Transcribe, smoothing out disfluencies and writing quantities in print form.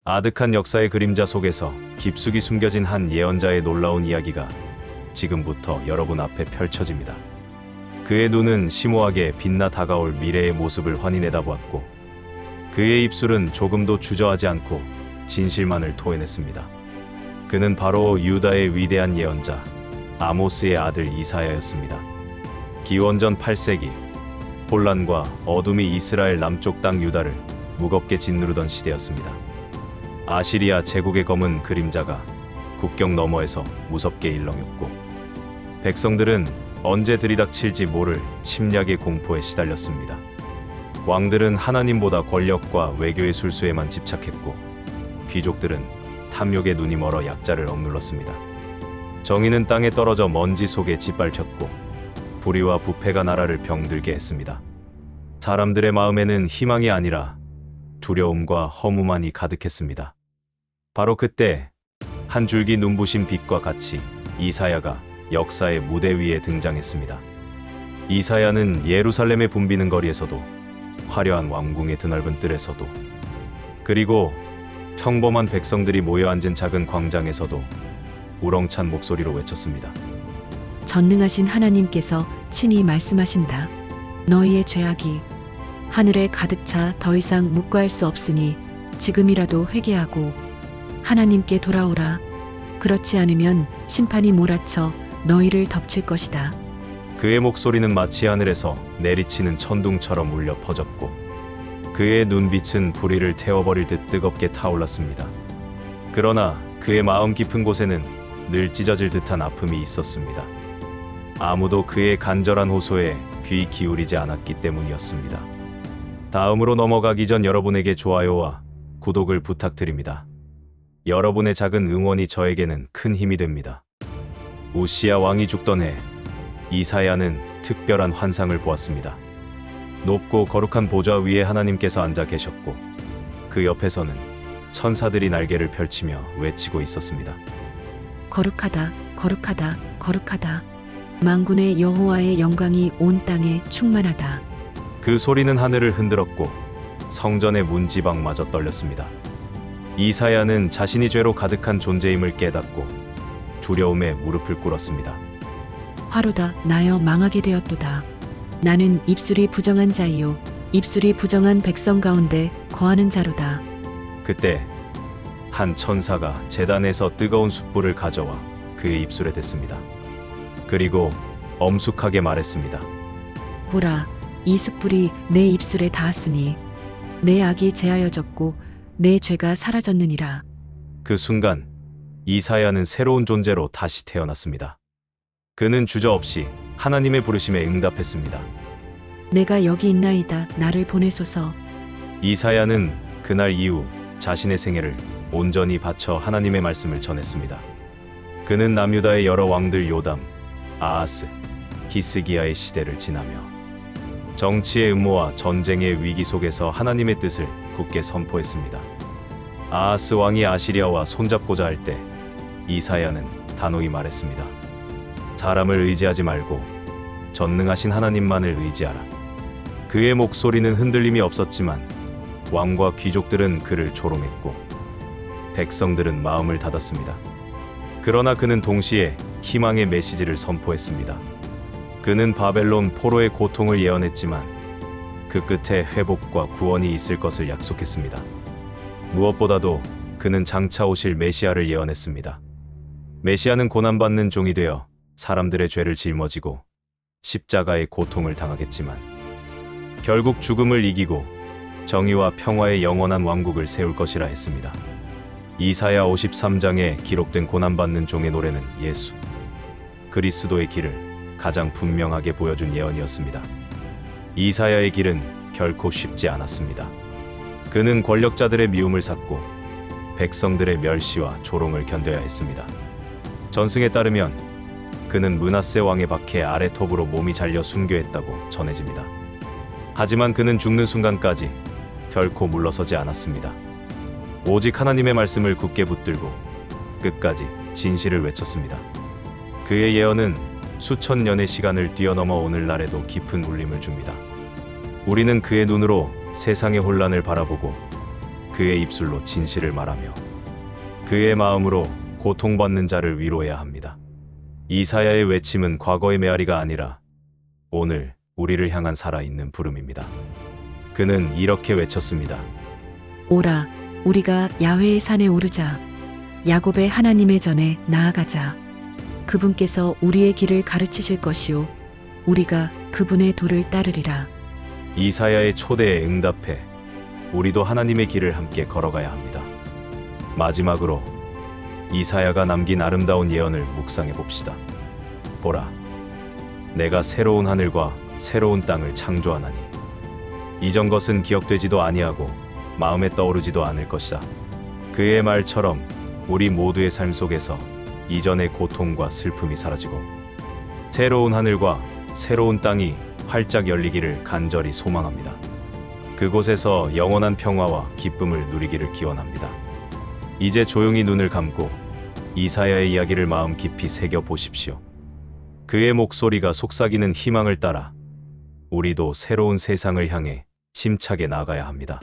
아득한 역사의 그림자 속에서 깊숙이 숨겨진 한 예언자의 놀라운 이야기가 지금부터 여러분 앞에 펼쳐집니다. 그의 눈은 심오하게 빛나 다가올 미래의 모습을 환히 내다보았고, 그의 입술은 조금도 주저하지 않고 진실만을 토해냈습니다. 그는 바로 유다의 위대한 예언자 아모스의 아들 이사야였습니다. 기원전 8세기, 혼란과 어둠이 이스라엘 남쪽 땅 유다를 무겁게 짓누르던 시대였습니다. 아시리아 제국의 검은 그림자가 국경 너머에서 무섭게 일렁였고, 백성들은 언제 들이닥칠지 모를 침략의 공포에 시달렸습니다. 왕들은 하나님보다 권력과 외교의 술수에만 집착했고, 귀족들은 탐욕에 눈이 멀어 약자를 억눌렀습니다. 정의는 땅에 떨어져 먼지 속에 짓밟혔고, 불의와 부패가 나라를 병들게 했습니다. 사람들의 마음에는 희망이 아니라 두려움과 허무만이 가득했습니다. 바로 그때 한 줄기 눈부신 빛과 같이 이사야가 역사의 무대 위에 등장했습니다. 이사야는 예루살렘의 붐비는 거리에서도, 화려한 왕궁의 드넓은 뜰에서도, 그리고 평범한 백성들이 모여 앉은 작은 광장에서도 우렁찬 목소리로 외쳤습니다. 전능하신 하나님께서 친히 말씀하신다. 너희의 죄악이 하늘에 가득 차 더 이상 묵과할 수 없으니 지금이라도 회개하고 하나님께 돌아오라. 그렇지 않으면 심판이 몰아쳐 너희를 덮칠 것이다. 그의 목소리는 마치 하늘에서 내리치는 천둥처럼 울려 퍼졌고, 그의 눈빛은 불의를 태워버릴 듯 뜨겁게 타올랐습니다. 그러나 그의 마음 깊은 곳에는 늘 찢어질 듯한 아픔이 있었습니다. 아무도 그의 간절한 호소에 귀 기울이지 않았기 때문이었습니다. 다음으로 넘어가기 전 여러분에게 좋아요와 구독을 부탁드립니다. 여러분의 작은 응원이 저에게는 큰 힘이 됩니다. 우시야 왕이 죽던 해, 이사야는 특별한 환상을 보았습니다. 높고 거룩한 보좌 위에 하나님께서 앉아 계셨고, 그 옆에서는 천사들이 날개를 펼치며 외치고 있었습니다. 거룩하다, 거룩하다, 거룩하다. 만군의 여호와의 영광이 온 땅에 충만하다. 그 소리는 하늘을 흔들었고 성전의 문지방마저 떨렸습니다. 이사야는 자신이 죄로 가득한 존재임을 깨닫고 두려움에 무릎을 꿇었습니다. 화로다 나여 망하게 되었도다. 나는 입술이 부정한 자이요 입술이 부정한 백성 가운데 거하는 자로다. 그때 한 천사가 제단에서 뜨거운 숯불을 가져와 그의 입술에 댔습니다. 그리고 엄숙하게 말했습니다. 보라, 이 숯불이 내 입술에 닿았으니 내 악이 제하여졌고 내 죄가 사라졌느니라. 그 순간 이사야는 새로운 존재로 다시 태어났습니다. 그는 주저없이 하나님의 부르심에 응답했습니다. 내가 여기 있나이다. 나를 보내소서. 이사야는 그날 이후 자신의 생애를 온전히 바쳐 하나님의 말씀을 전했습니다. 그는 남유다의 여러 왕들 요담, 아하스, 히스기야의 시대를 지나며 정치의 음모와 전쟁의 위기 속에서 하나님의 뜻을 굳게 선포했습니다. 아하스 왕이 아시리아와 손잡고자 할 때 이사야는 단호히 말했습니다. 사람을 의지하지 말고 전능하신 하나님만을 의지하라. 그의 목소리는 흔들림이 없었지만 왕과 귀족들은 그를 조롱했고 백성들은 마음을 닫았습니다. 그러나 그는 동시에 희망의 메시지를 선포했습니다. 그는 바벨론 포로의 고통을 예언했지만 그 끝에 회복과 구원이 있을 것을 약속했습니다. 무엇보다도 그는 장차 오실 메시아를 예언했습니다. 메시아는 고난받는 종이 되어 사람들의 죄를 짊어지고 십자가의 고통을 당하겠지만 결국 죽음을 이기고 정의와 평화의 영원한 왕국을 세울 것이라 했습니다. 이사야 53장에 기록된 고난받는 종의 노래는 예수 그리스도의 길을 가장 분명하게 보여준 예언이었습니다. 이사야의 길은 결코 쉽지 않았습니다. 그는 권력자들의 미움을 샀고 백성들의 멸시와 조롱을 견뎌야 했습니다. 전승에 따르면 그는 므낫세 왕의 박해 아래 톱으로 몸이 잘려 순교했다고 전해집니다. 하지만 그는 죽는 순간까지 결코 물러서지 않았습니다. 오직 하나님의 말씀을 굳게 붙들고 끝까지 진실을 외쳤습니다. 그의 예언은 수천 년의 시간을 뛰어넘어 오늘날에도 깊은 울림을 줍니다. 우리는 그의 눈으로 세상의 혼란을 바라보고 그의 입술로 진실을 말하며 그의 마음으로 고통받는 자를 위로해야 합니다. 이사야의 외침은 과거의 메아리가 아니라 오늘 우리를 향한 살아있는 부름입니다. 그는 이렇게 외쳤습니다. 오라, 우리가 야훼의 산에 오르자. 야곱의 하나님의 전에 나아가자. 그분께서 우리의 길을 가르치실 것이요 우리가 그분의 도를 따르리라. 이사야의 초대에 응답해 우리도 하나님의 길을 함께 걸어가야 합니다. 마지막으로 이사야가 남긴 아름다운 예언을 묵상해 봅시다. 보라, 내가 새로운 하늘과 새로운 땅을 창조하나니 이전 것은 기억되지도 아니하고 마음에 떠오르지도 않을 것이다. 그의 말처럼 우리 모두의 삶 속에서 이전의 고통과 슬픔이 사라지고 새로운 하늘과 새로운 땅이 활짝 열리기를 간절히 소망합니다. 그곳에서 영원한 평화와 기쁨을 누리기를 기원합니다. 이제 조용히 눈을 감고 이사야의 이야기를 마음 깊이 새겨 보십시오. 그의 목소리가 속삭이는 희망을 따라 우리도 새로운 세상을 향해 힘차게 나아가야 합니다.